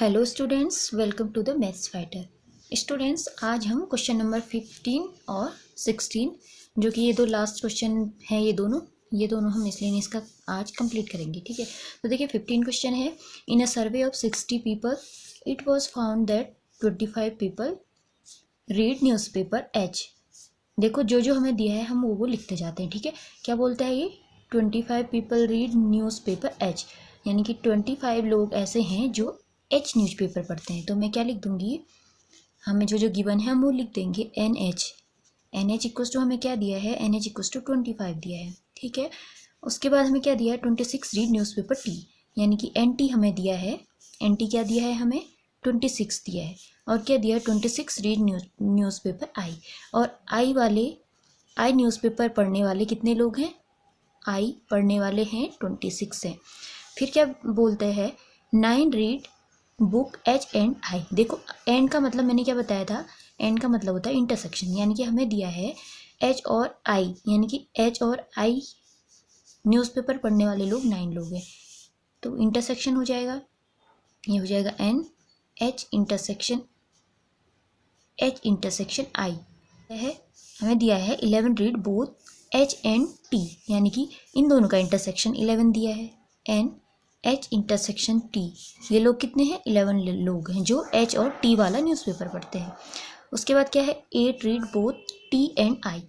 Hello students, welcome to the maths fighter. Students, आज हम question number 15 और 16 जो कि ये दो लास्ट क्वेश्चन हैं, ये दोनों हम इसलिए इसका आज कंप्लीट करेंगे। ठीक है, तो देखिए 15 क्वेश्चन है। In a survey of 60 people it was found that 25 people read newspaper H. देखो जो जो हमें दिया है हम वो लिखते जाते हैं। ठीक है, क्या बोलता है ये 25 पीपल रीड न्यूज़पेपर एच, यानी कि 25 लोग ऐसे हैं जो एच न्यूज़पेपर पढ़ते हैं। तो मैं क्या लिख दूंगी, हमें जो जो गिवन है हम वो लिख देंगे एन एच इक्वस टू हमें क्या दिया है, एन एच इक्वस टू 25 दिया है। ठीक है, उसके बाद हमें क्या दिया है 26 रीड न्यूज़पेपर टी, यानी कि एन टी हमें दिया है। एन टी क्या दिया है हमें 26 दिया है। और क्या दिया है 26 रीड न्यूज़पेपर आई। और आई न्यूज़पेपर पढ़ने वाले कितने लोग हैं, आई पढ़ने वाले हैं 26 हैं। फिर क्या बोलते हैं 9 read book H and I. देखो एंड का मतलब मैंने क्या बताया था, एंड का मतलब होता है इंटरसेक्शन, यानी कि हमें दिया है एच और आई, यानी कि एच और आई न्यूज़पेपर पढ़ने वाले लोग 9 लोग हैं। तो इंटरसेक्शन हो जाएगा, ये हो जाएगा एन एच इंटरसेक्शन आई है। हमें दिया है 11 read both H and T, यानी कि इन दोनों का इंटरसेक्शन 11 दिया है। एन एच इंटरसेक्शन टी, ये लोग कितने हैं 11 लोग हैं जो एच और टी वाला न्यूज़पेपर पढ़ते हैं। उसके बाद क्या है 8 read both T and I.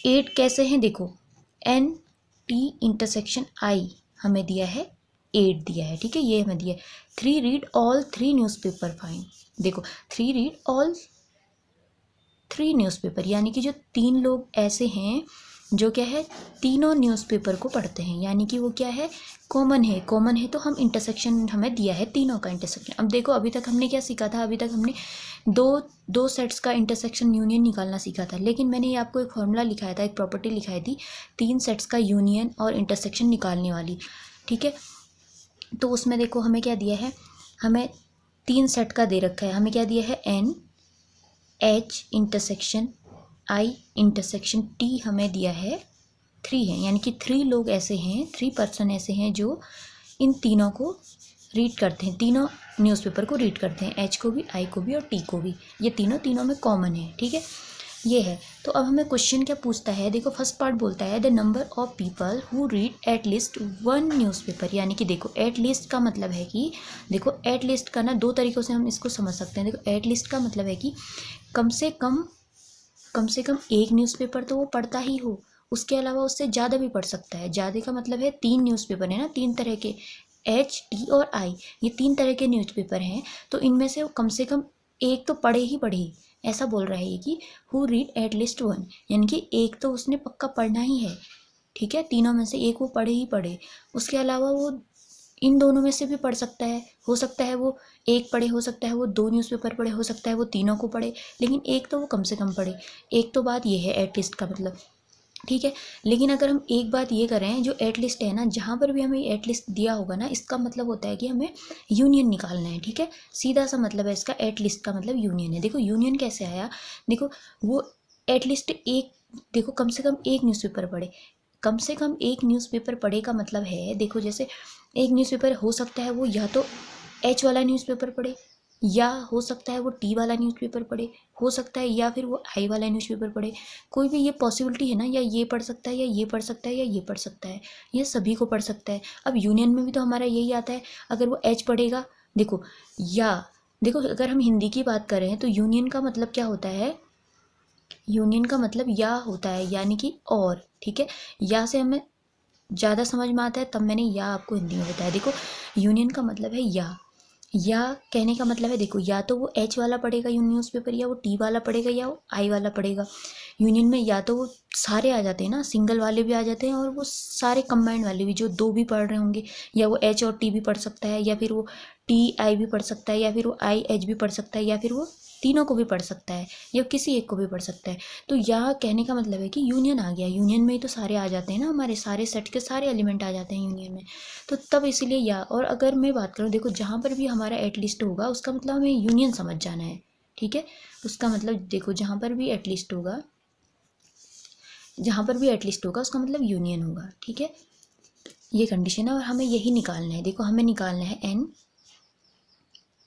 8 कैसे हैं, देखो एन टी इंटरसेक्शन आई हमें दिया है 8 दिया है। ठीक है, ये हमें दिया है 3 रीड ऑल 3 न्यूज़पेपर फाइन। देखो 3 रीड ऑल 3 न्यूज़पेपर, यानी कि जो 3 लोग ऐसे हैं जो क्या है तीनों न्यूज़पेपर को पढ़ते हैं, यानी कि वो क्या है कॉमन है तो हम इंटरसेक्शन हमें दिया है तीनों का इंटरसेक्शन। अब देखो अभी तक हमने क्या सीखा था, अभी तक हमने दो सेट्स का इंटरसेक्शन यूनियन निकालना सीखा था। लेकिन मैंने ये आपको एक फॉर्मूला लिखाया था, एक प्रॉपर्टी लिखाई थी 3 सेट्स का यूनियन और इंटरसेक्शन निकालने वाली। ठीक है, तो उसमें देखो हमें क्या दिया है, हमें 3 सेट का दे रखा है। हमें क्या दिया है एन एच इंटरसेक्शन आई इंटरसेक्शन टी हमें दिया है 3 है, यानी कि 3 लोग ऐसे हैं, 3 पर्सन ऐसे हैं जो इन तीनों को रीड करते हैं, तीनों न्यूज़पेपर को रीड करते हैं, एच को भी आई को भी और टी को भी। ये तीनों में कॉमन है। ठीक है, ये है। तो अब हमें क्वेश्चन क्या पूछता है, देखो फर्स्ट पार्ट बोलता है the number of people who read at least 1 newspaper, यानी कि देखो एट लीस्ट का मतलब है कि देखो एट लीस्ट का ना 2 तरीक़ों से हम इसको समझ सकते हैं। देखो एट लीस्ट का मतलब है कि कम से कम एक न्यूज़पेपर तो वो पढ़ता ही हो, उसके अलावा उससे ज़्यादा भी पढ़ सकता है। ज़्यादा का मतलब है 3 न्यूज़पेपर है ना, 3 तरह के एच टी और आई, ये 3 तरह के न्यूज़पेपर हैं। तो इनमें से वो कम से कम एक तो पढ़े ही, ऐसा बोल रहा है कि हु रीड एट लीस्ट 1, यानी कि एक तो उसने पक्का पढ़ना ही है। ठीक है, तीनों में से एक वो पढ़े। उसके अलावा वो इन दोनों में से भी पढ़ सकता है, हो सकता है वो एक पढ़े, हो सकता है वो 2 न्यूज़पेपर पढ़े, हो सकता है वो तीनों को पढ़े, लेकिन एक तो वो कम से कम पढ़े। एक तो बात ये है एट लिस्ट का मतलब। ठीक है, लेकिन अगर हम एक बात ये करें, जो एट लिस्ट है ना, जहाँ पर भी हमें एट लिस्ट दिया होगा ना, इसका मतलब होता है कि हमें यूनियन निकालना है। ठीक है, सीधा सा मतलब है इसका, एट लिस्ट का मतलब यूनियन है। देखो यूनियन कैसे आया, देखो वो एट लिस्ट एक, देखो कम से कम एक न्यूज़पेपर पढ़े, कम से कम एक न्यूज़पेपर पढ़े का मतलब है, देखो जैसे एक न्यूज़पेपर हो सकता है वो या तो एच वाला न्यूज़पेपर पढ़े, या हो सकता है वो टी वाला न्यूज़पेपर पढ़े, हो सकता है या फिर वो आई वाला न्यूज़पेपर पढ़े। कोई भी ये पॉसिबिलिटी है ना, या ये पढ़ सकता है या ये पढ़ सकता है या ये पढ़ सकता है, ये सभी को पढ़ सकता है। अब यूनियन में भी तो हमारा यही आता है, अगर वो एच पढ़ेगा, देखो या देखो अगर हम हिंदी की बात करें तो यूनियन का मतलब क्या होता है, यूनियन का मतलब या होता है, यानी कि और। ठीक है, या से हमें ज़्यादा समझ में आता है, तब मैंने या आपको हिंदी में बताया। देखो यूनियन का मतलब है या कहने का मतलब है, देखो या तो वो एच वाला पढ़ेगा न्यूज़पेपर, या वो टी वाला पढ़ेगा, या वो आई वाला पढ़ेगा। यूनियन में या तो वो सारे आ जाते हैं ना, सिंगल वाले भी आ जाते हैं और वो सारे कंबाइंड वाले भी, जो 2 भी पढ़ रहे होंगे, या वो एच और टी भी पढ़ सकता है, या फिर वो टी आई भी पढ़ सकता है, या फिर वो आई एच भी पढ़ सकता है, या फिर वो तीनों को भी पढ़ सकता है, या किसी एक को भी पढ़ सकता है। तो यहाँ कहने का मतलब है कि यूनियन आ गया, यूनियन में ही तो सारे आ जाते हैं ना, हमारे सारे सेट के सारे एलिमेंट आ जाते हैं यूनियन में। तो तब इसीलिए या। और अगर मैं बात करूँ, देखो जहाँ पर भी हमारा एटलिस्ट होगा उसका मतलब हमें यूनियन समझ जाना है। ठीक है, उसका मतलब देखो जहाँ पर भी एटलिस्ट होगा, उसका मतलब यूनियन होगा। ठीक है, ये कंडीशन है और हमें यही निकालना है। देखो हमें निकालना है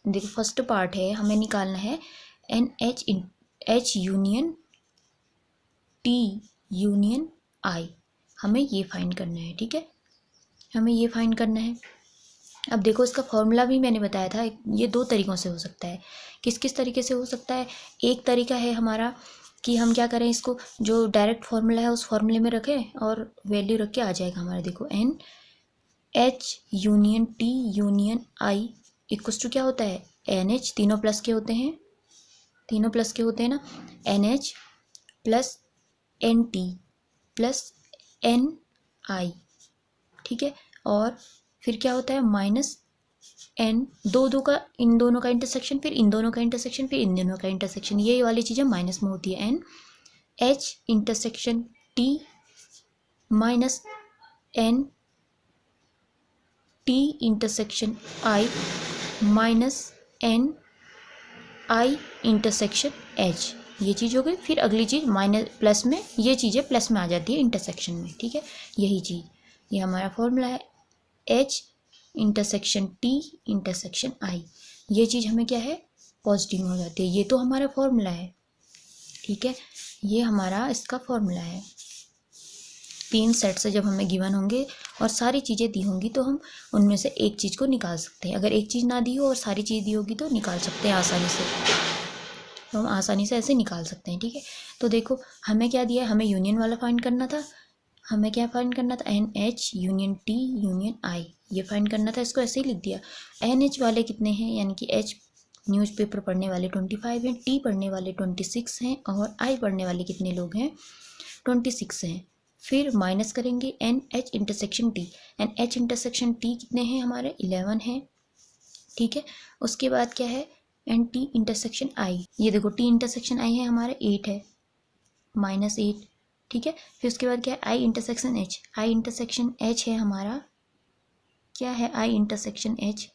देखो फर्स्ट पार्ट है, हमें निकालना है एच यूनियन टी यूनियन आई, हमें ये फाइंड करना है। ठीक है, हमें ये फाइंड करना है। अब देखो इसका फॉर्मूला भी मैंने बताया था, ये दो तरीक़ों से हो सकता है। किस किस तरीके से हो सकता है? एक तरीका है हमारा कि हम क्या करें, इसको जो डायरेक्ट फार्मूला है उस फार्मूले में रखें और वैल्यू रख के आ जाएगा हमारा। देखो N H union T union I equals two क्या होता है, एन एच, तीनों प्लस के होते हैं, तीनों प्लस के होते हैं ना, N H plus N T plus N I. ठीक है, और फिर क्या होता है माइनस एन, दो का इन दोनों का इंटरसेक्शन, फिर इन दोनों का इंटरसेक्शन, फिर इन दोनों का इंटरसेक्शन, ये वाली चीज़ें माइनस में होती है। N H intersection T minus N T intersection I minus N I intersection H, ये चीज़ हो गई। फिर अगली चीज़ माइनस प्लस में, ये चीज़ें प्लस में आ जाती है इंटरसेक्शन में। ठीक है, यही चीज़, ये हमारा फॉर्मूला है एच इंटरसेक्शन टी इंटरसेक्शन आई, ये चीज़ हमें क्या है पॉजिटिव में हो जाती है। ये तो हमारा फॉर्मूला है। ठीक है, ये हमारा इसका फॉर्मूला है। तीन सेट से जब हमें गिवन होंगे और सारी चीज़ें दी होंगी तो हम उनमें से एक चीज़ को निकाल सकते हैं। अगर एक चीज़ ना दी हो और सारी चीज़ दी होगी तो निकाल सकते हैं आसानी से, तो हम आसानी से ऐसे निकाल सकते हैं। ठीक है, तो देखो हमें क्या दिया है, हमें यूनियन वाला फाइंड करना था। हमें क्या फाइंड करना था, N H union T union I, ये फाइंड करना था। इसको ऐसे ही लिख दिया। एन एच वाले कितने हैं, यानी कि एच न्यूज़पेपर पढ़ने वाले 25 हैं, टी पढ़ने वाले 26 हैं, और आई पढ़ने वाले कितने लोग हैं 26 हैं। फिर माइनस करेंगे N H intersection T, N H intersection T कितने हैं हमारे 11 हैं। ठीक है, उसके बाद क्या है एन टी इंटरसेक्शन आई, ये देखो टी इंटरसेक्शन आई है हमारे 8 है, -8। ठीक है, फिर उसके बाद क्या है आई इंटरसेक्शन एच, आई इंटरसेक्शन एच है हमारा, क्या है आई इंटरसेक्शन एच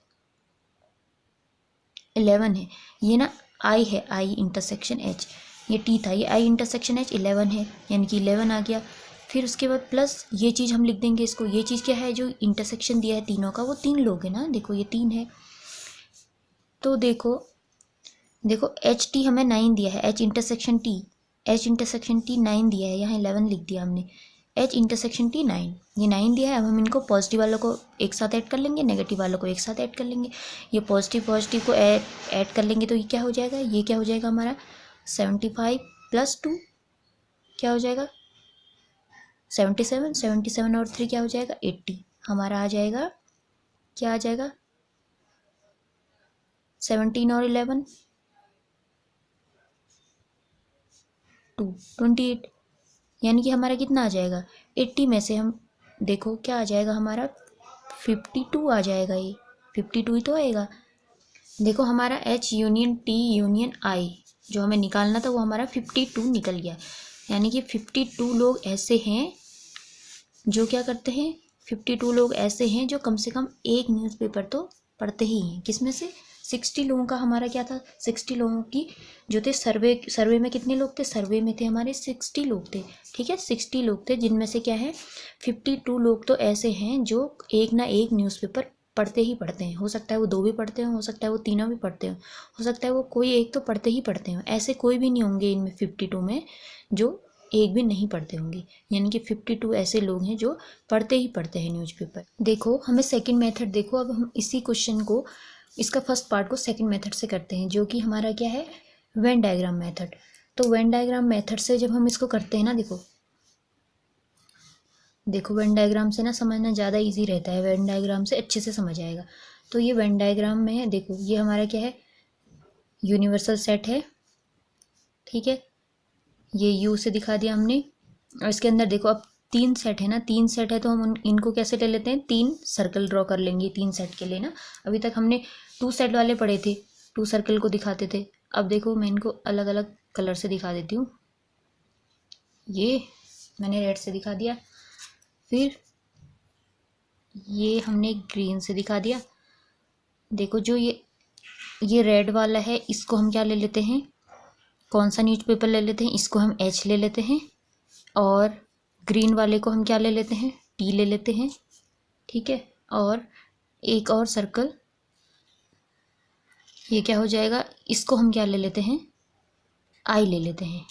11 है। ये ना आई है, आई इंटरसेक्शन एच, ये टी था, ये आई इंटरसेक्शन एच 11 है, यानी कि 11 आ गया। फिर उसके बाद प्लस ये चीज़ हम लिख देंगे इसको, ये चीज़ क्या है जो इंटरसेक्शन दिया है तीनों का, वो 3 लोग हैं ना, देखो ये 3 है। तो देखो एच टी हमें 9 दिया है, एच इंटरसेक्शन टी 9 दिया है, यहाँ 11 लिख दिया हमने, एच इंटरसेक्शन टी 9, ये 9 दिया है। अब हम इनको पॉजिटिव वालों को एक साथ ऐड कर लेंगे, नेगेटिव वालों को एक साथ ऐड कर लेंगे। ये पॉजिटिव को ऐड कर लेंगे तो ये क्या हो जाएगा, ये क्या हो जाएगा हमारा 75 + 2 क्या हो जाएगा 77, 77 और 3 क्या हो जाएगा 80, हमारा आ जाएगा, क्या आ जाएगा 17 और 11 2 28, यानी कि हमारा कितना आ जाएगा 80 में से हम देखो क्या आ जाएगा हमारा 52 आ जाएगा, ये 52 ही तो आएगा। देखो हमारा एच यूनियन टी यूनियन आई जो हमें निकालना था वो हमारा 52 निकल गया, यानी कि 52 लोग ऐसे हैं जो क्या करते हैं, 52 लोग ऐसे हैं जो कम से कम एक न्यूज़पेपर तो पढ़ते ही हैं। किसमें से 60 लोगों का हमारा क्या था, 60 लोगों की जो थे सर्वे में कितने लोग थे, सर्वे में थे हमारे 60 लोग थे। ठीक है, 60 लोग थे, जिनमें से क्या है 52 लोग तो ऐसे हैं जो एक ना एक न्यूज़पेपर पढ़ते ही पढ़ते हैं। हो सकता है वो 2 भी पढ़ते हो सकता है वो 3 भी पढ़ते हो सकता है वो कोई एक तो पढ़ते ही पढ़ते हो। ऐसे कोई भी नहीं होंगे इनमें 52 में जो एक भी नहीं पढ़ते होंगे, यानी कि 52 ऐसे लोग हैं जो पढ़ते ही पढ़ते हैं न्यूज़पेपर। देखो हमें सेकंड मेथड, देखो अब हम इसी क्वेश्चन को, इसका फर्स्ट पार्ट को सेकंड मेथड से करते हैं, जो कि हमारा क्या है वेन डायग्राम मेथड। तो वेन डायग्राम मेथड से जब हम इसको करते हैं ना, देखो वेन डायग्राम से ना समझना ज़्यादा इजी रहता है, वेन डायग्राम से अच्छे से समझ आएगा। तो ये वेन डायग्राम में है, देखो ये हमारा क्या है यूनिवर्सल सेट है। ठीक है, ये यू से दिखा दिया हमने, और इसके अंदर देखो अब 3 सेट है ना, 3 सेट है तो हम इनको कैसे ले लेते हैं, 3 सर्कल ड्रॉ कर लेंगे 3 सेट के लिए ना। अभी तक हमने 2 सेट वाले पढ़े थे, 2 सर्कल को दिखाते थे। अब देखो मैं इनको अलग अलग कलर से दिखा देती हूँ, ये मैंने रेड से दिखा दिया, फिर ये हमने ग्रीन से दिखा दिया। देखो जो ये रेड वाला है इसको हम क्या ले लेते हैं, कौन सा न्यूज़पेपर ले लेते हैं, इसको हम एच ले लेते हैं, और ग्रीन वाले को हम क्या ले लेते हैं टी ले लेते हैं। ठीक है, और एक और सर्कल ये क्या हो जाएगा, इसको हम क्या ले लेते हैं, आई ले लेते हैं।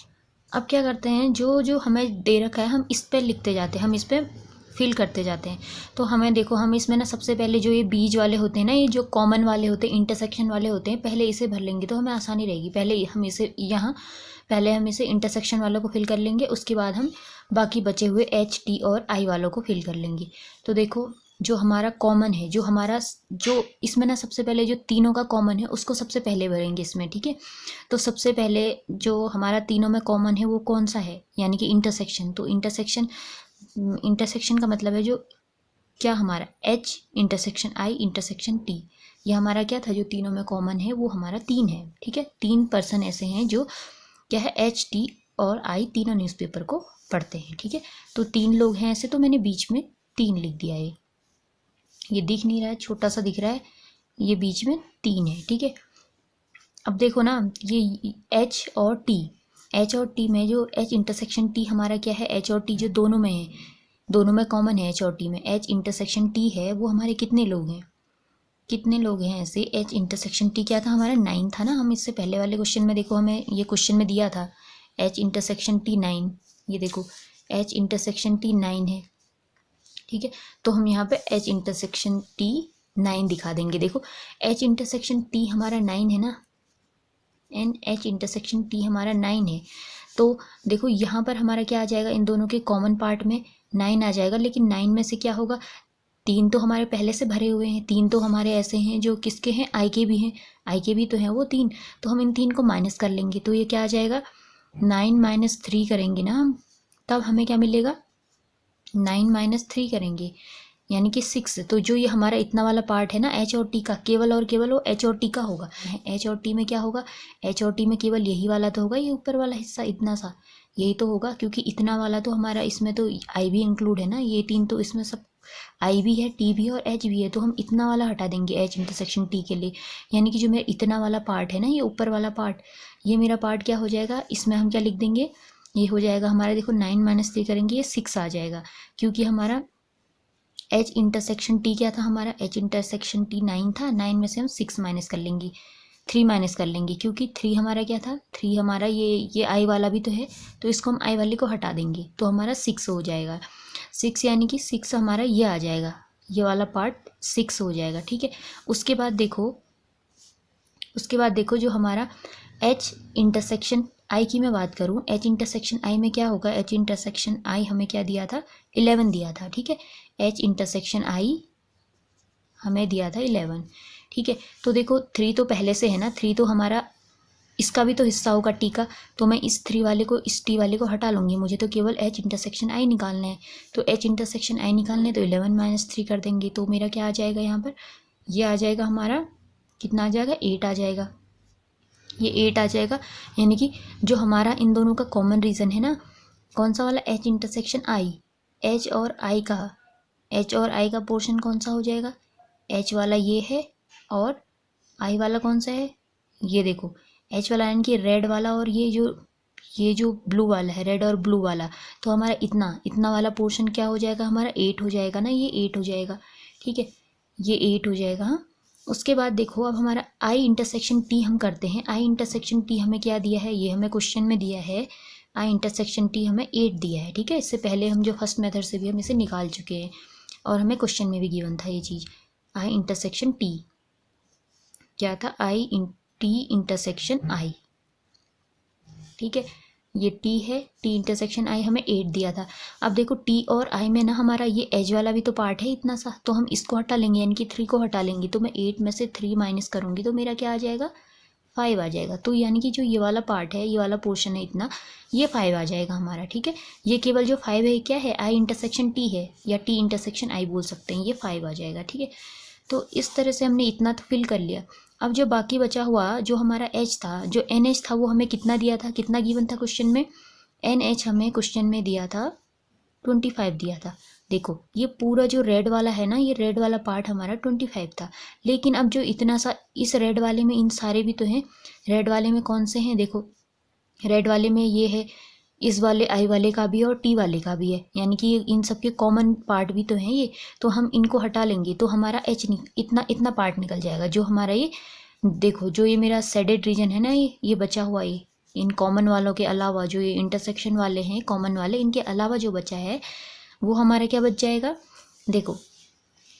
अब क्या करते हैं, जो जो हमें दे रखा है हम इस पर लिखते जाते हैं, हम इस पर फिल करते जाते हैं। तो हमें देखो, हम इसमें ना सबसे पहले जो ये बीज वाले होते हैं ना, ये जो कॉमन वाले होते हैं, इंटरसेक्शन वाले होते हैं, पहले इसे भर लेंगे तो हमें आसानी रहेगी। पहले हम इसे यहाँ, पहले हम इसे इंटरसेक्शन वालों को फिल कर लेंगे, उसके बाद हम बाकी बचे हुए एच, टी और आई वालों को फिल कर लेंगे। तो देखो, जो हमारा कॉमन है, जो हमारा, जो इसमें ना सबसे पहले जो तीनों का कॉमन है उसको सबसे पहले भरेंगे इसमें, ठीक है। तो सबसे पहले जो हमारा तीनों में कॉमन है वो कौन सा है, यानी कि इंटरसेक्शन। तो इंटरसेक्शन का मतलब है जो क्या हमारा एच इंटरसेक्शन आई इंटरसेक्शन टी, ये हमारा क्या था, जो तीनों में कॉमन है वो हमारा 3 है, ठीक है। 3 पर्सन ऐसे हैं जो क्या है, एच, टी और आई तीनों न्यूज़पेपर को पढ़ते हैं, ठीक है। तो 3 लोग हैं ऐसे, तो मैंने बीच में 3 लिख दिया। ये दिख नहीं रहा है, छोटा सा दिख रहा है, ये बीच में 3 है, ठीक है। अब देखो ना, ये एच और टी में जो एच इंटरसेक्शन टी हमारा क्या है, एच और टी जो दोनों में है, दोनों में कॉमन है एच और टी में, एच इंटरसेक्शन टी है, वो हमारे कितने लोग हैं, कितने लोग हैं ऐसे। एच इंटरसेक्शन टी क्या था हमारा, 9 था ना। हम इससे पहले वाले क्वेश्चन में देखो, हमें ये क्वेश्चन में दिया था एच इंटरसेक्शन टी 9, ये देखो एच इंटरसेक्शन टी 9 है, ठीक है। तो हम यहाँ पे एच इंटरसेक्शन टी 9 दिखा देंगे। देखो एच इंटरसेक्शन टी हमारा 9 है ना, एन एच इंटरसेक्शन टी हमारा 9 है। तो देखो यहाँ पर हमारा क्या आ जाएगा, इन दोनों के कॉमन पार्ट में 9 आ जाएगा, लेकिन 9 में से क्या होगा, 3 तो हमारे पहले से भरे हुए हैं, 3 तो हमारे ऐसे हैं जो किसके हैं, आई के भी हैं, आई के भी तो हैं वो 3। तो हम इन 3 को माइनस कर लेंगे, तो ये क्या आ जाएगा, 9 - 3 करेंगे ना हम, तब हमें क्या मिलेगा, 9 - 3 करेंगे यानी कि 6। तो जो ये हमारा इतना वाला पार्ट है ना एच और टी का, केवल और केवल वो एच और टी का होगा। एच और टी में क्या होगा, एच और टी में केवल यही वाला तो होगा, ये ऊपर वाला हिस्सा इतना सा, यही तो होगा, क्योंकि इतना वाला तो हमारा, इसमें तो आई भी इंक्लूड है ना, ये 3 तो इसमें सब आई भी है, टी भी है और एच भी है। तो हम इतना वाला हटा देंगे एच इंटरसेक्शन टी के लिए, यानी कि जो मेरा इतना वाला पार्ट है ना, ये ऊपर वाला पार्ट, ये मेरा पार्ट क्या हो जाएगा, इसमें हम क्या लिख देंगे, ये हो जाएगा हमारा, देखो 9 - 3 करेंगे, ये 6 आ जाएगा, क्योंकि हमारा एच इंटरसेक्शन टी क्या था हमारा, एच इंटरसेक्शन टी 9 था, 9 में से हम 6 माइनस कर लेंगे, 3 माइनस कर लेंगे, क्योंकि 3 हमारा क्या था, 3 हमारा ये आई वाला भी तो है, तो इसको हम आई वाले को हटा देंगे, तो हमारा 6 हो जाएगा। 6 यानी कि 6 हमारा ये आ जाएगा, ये वाला पार्ट 6 हो जाएगा, ठीक है। उसके बाद देखो जो हमारा एच इंटरसेक्शन आई की मैं बात करूँ, एच इंटरसेक्शन आई में क्या होगा, एच इंटरसेक्शन आई हमें क्या दिया था, 11 दिया था, ठीक है। एच इंटरसेक्शन आई हमें दिया था 11, ठीक है। तो देखो 3 तो पहले से है ना, 3 तो हमारा इसका भी तो हिस्सा होगा टी का, तो मैं इस 3 वाले को, इस टी वाले को हटा लूँगी, मुझे तो केवल एच इंटरसेक्शन आई निकालना है। तो एच इंटरसेक्शन आई निकालना है तो 11 - 3 कर देंगे, तो मेरा क्या आ जाएगा यहाँ पर, ये आ जाएगा हमारा, कितना आ जाएगा, 8 आ जाएगा, ये 8 आ जाएगा। यानी कि जो हमारा इन दोनों का कॉमन रीज़न है ना, कौन सा वाला, एच इंटरसेक्शन आई, एच और आई का पोर्शन कौन सा हो जाएगा, एच वाला ये है, और आई वाला कौन सा है, ये देखो एच वाला यानी कि रेड वाला, और ये जो ब्लू वाला है, रेड और ब्लू वाला, तो हमारा इतना वाला पोर्शन क्या हो जाएगा हमारा, 8 हो जाएगा ना, ये 8 हो जाएगा, ठीक है, ये 8 हो जाएगा। हाँ, उसके बाद देखो अब हमारा आई इंटरसेक्शन टी हम करते हैं। आई इंटरसेक्शन टी हमें क्या दिया है, ये हमें क्वेश्चन में दिया है, आई इंटरसेक्शन टी हमें 8 दिया है, ठीक है। इससे पहले हम जो फर्स्ट मेथड से भी हम इसे निकाल चुके हैं, और हमें क्वेश्चन में भी गिवन था ये चीज़। आई इंटरसेक्शन टी क्या था, टी इंटरसेक्शन आई, ठीक है, ये टी है, टी इंटरसेक्शन आई हमें 8 दिया था। अब देखो टी और आई में ना हमारा ये एज वाला भी तो पार्ट है इतना सा, तो हम इसको हटा लेंगे, यानी कि 3 को हटा लेंगे, तो मैं 8 में से 3 माइनस करूँगी तो मेरा क्या आ जाएगा, 5 आ जाएगा। तो यानी कि जो ये वाला पार्ट है, ये वाला पोर्शन है इतना, ये 5 आ जाएगा हमारा, ठीक है। ये केवल जो 5 है क्या है, आई इंटरसेक्शन टी है, या टी इंटरसेक्शन आई बोल सकते हैं, ये 5 आ जाएगा, ठीक है। तो इस तरह से हमने इतना तो फिल कर लिया। अब जो बाकी बचा हुआ जो हमारा एच था, जो एन एच था, वो हमें कितना दिया था, कितना गिवन था क्वेश्चन में, एन एच हमें क्वेश्चन में दिया था 25 दिया था। देखो ये पूरा जो रेड वाला है ना, ये रेड वाला पार्ट हमारा 25 था, लेकिन अब जो इतना सा इस रेड वाले में इन सारे भी तो हैं, रेड वाले में कौन से हैं, देखो रेड वाले में ये है, इस वाले आई वाले का भी और टी वाले का भी है, यानी कि इन सब के कॉमन पार्ट भी तो हैं ये, तो हम इनको हटा लेंगे तो हमारा एच इतना पार्ट निकल जाएगा, जो हमारा ये देखो जो ये मेरा शेडेड रीजन है ना, ये बचा हुआ, ये इन कॉमन वालों के अलावा, जो ये इंटरसेक्शन वाले हैं कॉमन वाले, इनके अलावा जो बचा है वो हमारा क्या बच जाएगा। देखो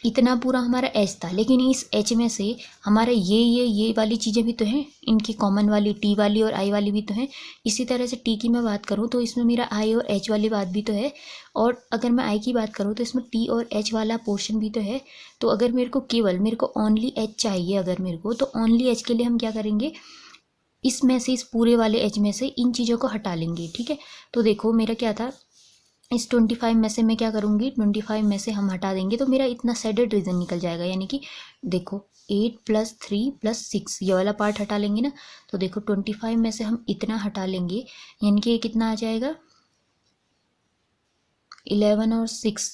इतना पूरा हमारा एच था, लेकिन इस एच में से हमारा ये वाली चीज़ें भी तो हैं, इनकी कॉमन वाली टी वाली और आई वाली भी तो हैं। इसी तरह से टी की मैं बात करूँ तो इसमें मेरा आई और एच वाली बात भी तो है, और अगर मैं आई की बात करूँ तो इसमें टी और एच वाला पोर्शन भी तो है। तो अगर मेरे को ओनली एच चाहिए, अगर मेरे को, तो ओनली एच के लिए हम क्या करेंगे, इसमें से, इस पूरे वाले एच में से इन चीज़ों को हटा लेंगे। ठीक है, तो देखो मेरा क्या था, इस 25 में से मैं क्या करूँगी, 25 में से हम हटा देंगे तो मेरा इतना शेडेड रीजन निकल जाएगा। यानी कि देखो 8 + 3 + 6 ये वाला पार्ट हटा लेंगे ना, तो देखो 25 में से हम इतना हटा लेंगे, यानी कि ये कितना आ जाएगा, 11 और 6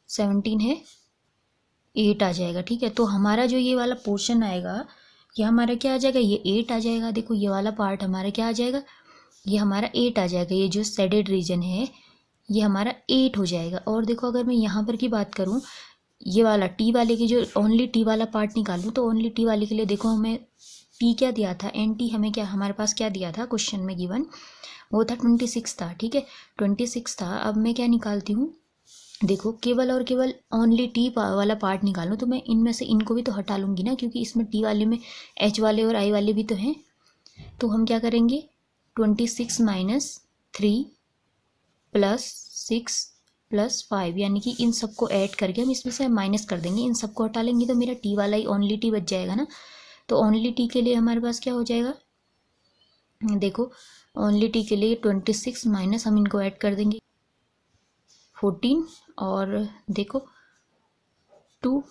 17 है, 8 आ जाएगा। ठीक है, तो हमारा जो ये वाला पोर्शन आएगा, ये हमारा क्या आ जाएगा, ये 8 आ जाएगा। देखो ये वाला पार्ट हमारा क्या आ जाएगा, ये हमारा 8 आ जाएगा। ये जो शेडेड रीजन है ये हमारा 8 हो जाएगा। और देखो अगर मैं यहाँ पर की बात करूँ, ये वाला टी वाले की, जो ओनली टी वाला पार्ट निकालूँ, तो ओनली टी वाले के लिए देखो हमें टी क्या दिया था, एन टी हमें क्या, हमारे पास क्या दिया था क्वेश्चन में गिवन, वो था 26 था। ठीक है, 26 था। अब मैं क्या निकालती हूँ, देखो केवल और केवल ओनली टी वाला पार्ट निकालूँ, तो मैं इनमें से इनको भी तो हटा लूँगी ना, क्योंकि इसमें टी वाले में एच वाले और आई वाले भी तो हैं। तो हम क्या करेंगे, 26 - 3 + 6 + 5, यानी कि इन सबको ऐड करके हम इसमें से माइनस कर देंगे, इन सबको हटा लेंगे तो मेरा टी वाला ही ओनली टी बच जाएगा ना। तो ओनली टी के लिए हमारे पास क्या हो जाएगा, देखो ओनली टी के लिए 26 माइनस हम इनको ऐड कर देंगे 14, और देखो 2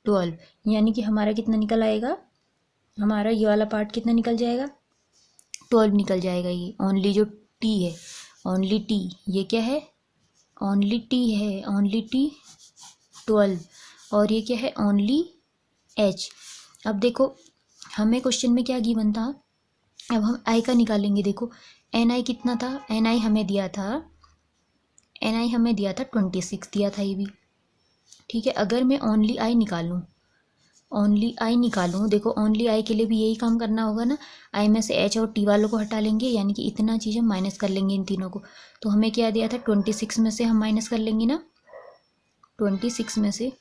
12, यानी कि हमारा कितना निकल आएगा, हमारा ये वाला पार्ट कितना निकल जाएगा, 12 निकल जाएगा। ये ओनली जो टी है, ओनली टी, ये क्या है, ओनली टी है, ओनली टी 12, और ये क्या है, ओनली एच। अब देखो हमें क्वेश्चन में क्या गिवन था, अब हम आई का निकालेंगे। देखो एन आई कितना था, एन आई हमें दिया था, एन आई हमें दिया था 26 दिया था ये भी। ठीक है, अगर मैं ओनली आई निकालूँ, ओनली आई निकालूँ, देखो ओनली आई के लिए भी यही काम करना होगा ना, आई में से एच और टी वालों को हटा लेंगे, यानी कि इतना चीज़ हम माइनस कर लेंगे इन तीनों को। तो हमें क्या दिया था, 26 में से हम माइनस कर लेंगे ना, 26 में से,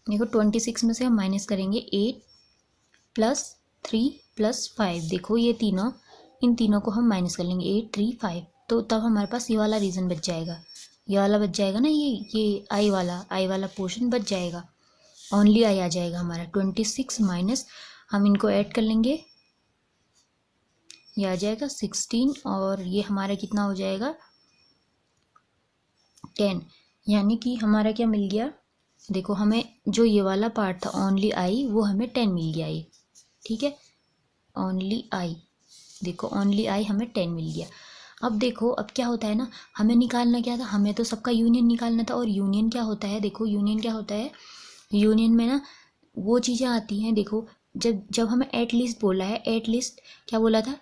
देखो 26 में से हम माइनस करेंगे 8 + 3 + 5, देखो ये तीनों, इन तीनों को हम माइनस कर लेंगे 8 3 5, तो तब हमारे पास ये वाला रीज़न बच जाएगा, ये वाला बच जाएगा ना, ये आई वाला पोर्शन बच जाएगा, ओनली आई आ जाएगा हमारा। 26 माइनस हम इनको ऐड कर लेंगे, ये आ जाएगा 16, और ये हमारा कितना हो जाएगा 10, यानी कि हमारा क्या मिल गया, देखो हमें जो ये वाला पार्ट था ओनली आई, वो हमें 10 मिल गया ये। ठीक है, ओनली आई, देखो ओनली आई हमें 10 मिल गया। अब देखो अब क्या होता है ना, हमें निकालना क्या था, हमें तो सबका यूनियन निकालना था। और यूनियन क्या होता है, देखो यूनियन क्या होता है, यूनियन में ना वो चीज़ें आती हैं, देखो जब जब हमें एट लीस्ट बोला है, एट लीस्ट क्या बोला था,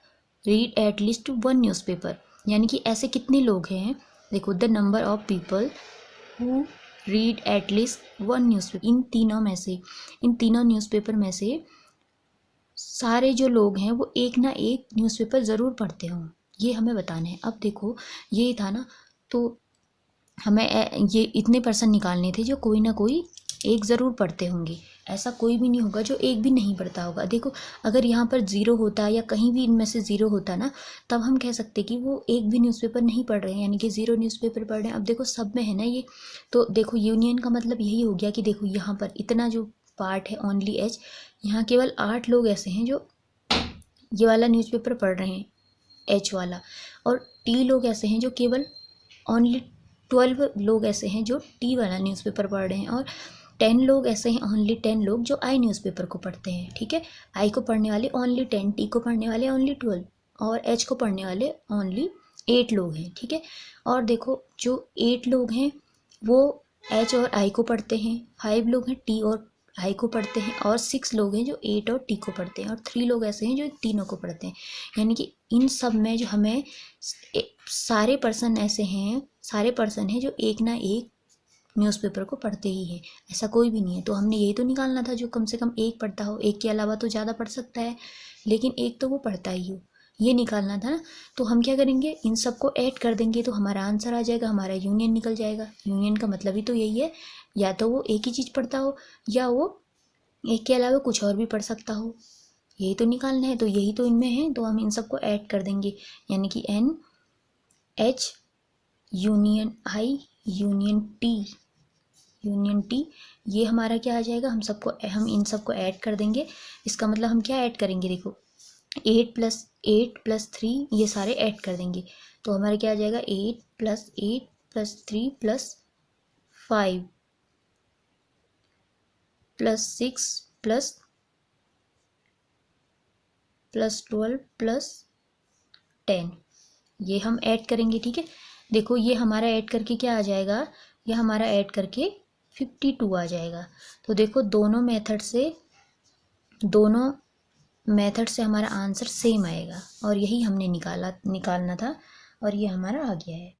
रीड एट लीस्ट 1 न्यूज़पेपर, यानी कि ऐसे कितने लोग हैं, देखो the number of people who read at least 1 newspaper, इन तीनों में से, इन तीनों न्यूज़पेपर में से सारे जो लोग हैं वो एक ना एक न्यूज़पेपर ज़रूर पढ़ते हों, ये हमें बताना है। अब देखो ये था ना, तो हमें ये इतने पर्सन निकालने थे जो कोई ना कोई एक ज़रूर पढ़ते होंगे, ऐसा कोई भी नहीं होगा जो एक भी नहीं पढ़ता होगा। देखो अगर यहाँ पर 0 होता या कहीं भी इनमें से 0 होता ना, तब हम कह सकते कि वो एक भी न्यूज़पेपर नहीं पढ़ रहे हैं, यानी कि 0 न्यूज़पेपर पढ़ रहे हैं। अब देखो सब में है ना ये, तो देखो यूनियन का मतलब यही हो गया कि देखो यहाँ पर इतना जो पार्ट है ओनली एच, यहाँ केवल 8 लोग ऐसे हैं जो ये वाला न्यूज़पेपर पढ़ रहे हैं, एच वाला, और टी लोग ऐसे हैं जो केवल ओनली 12 लोग ऐसे हैं जो टी वाला न्यूज़पेपर पढ़ रहे हैं, और 10 लोग ऐसे हैं, ओनली 10 लोग जो आई न्यूज़पेपर को पढ़ते हैं। ठीक है, आई को पढ़ने वाले ओनली 10, टी को पढ़ने वाले ओनली 12, और एच को पढ़ने वाले ओनली 8 लोग हैं। ठीक है, और देखो जो 8 लोग हैं वो एच और आई को पढ़ते हैं, 5 लोग हैं टी और आई को पढ़ते हैं, और 6 लोग हैं जो 8 और टी को पढ़ते हैं, और 3 लोग ऐसे हैं जो तीनों को पढ़ते हैं। यानी कि इन सब में जो हमें सारे पर्सन ऐसे हैं, सारे पर्सन हैं जो एक ना एक न्यूज़पेपर को पढ़ते ही हैं, ऐसा कोई भी नहीं है। तो हमने यही तो निकालना था जो कम से कम एक पढ़ता हो, एक के अलावा तो ज़्यादा पढ़ सकता है लेकिन एक तो वो पढ़ता ही हो, ये निकालना था ना। तो हम क्या करेंगे, इन सबको ऐड कर देंगे तो हमारा आंसर आ जाएगा, हमारा यूनियन निकल जाएगा। यूनियन का मतलब ही तो यही है, या तो वो एक ही चीज़ पढ़ता हो या वो एक के अलावा कुछ और भी पढ़ सकता हो, यही तो निकालना है। तो यही तो इनमें है, तो हम इन सबको ऐड कर देंगे, यानी कि N H union I union T, ये हमारा क्या आ जाएगा, हम इन सबको ऐड कर देंगे। इसका मतलब हम क्या ऐड करेंगे, देखो 8+8+3 ये सारे ऐड कर देंगे तो हमारा क्या आ जाएगा, 8+8+3+5+12+10 ये हम ऐड करेंगे। ठीक है, देखो ये हमारा ऐड करके क्या आ जाएगा, ये हमारा ऐड करके 52 आ जाएगा। तो देखो दोनों मेथड से हमारा आंसर सेम आएगा और यही हमने निकालना था और ये हमारा आ गया है।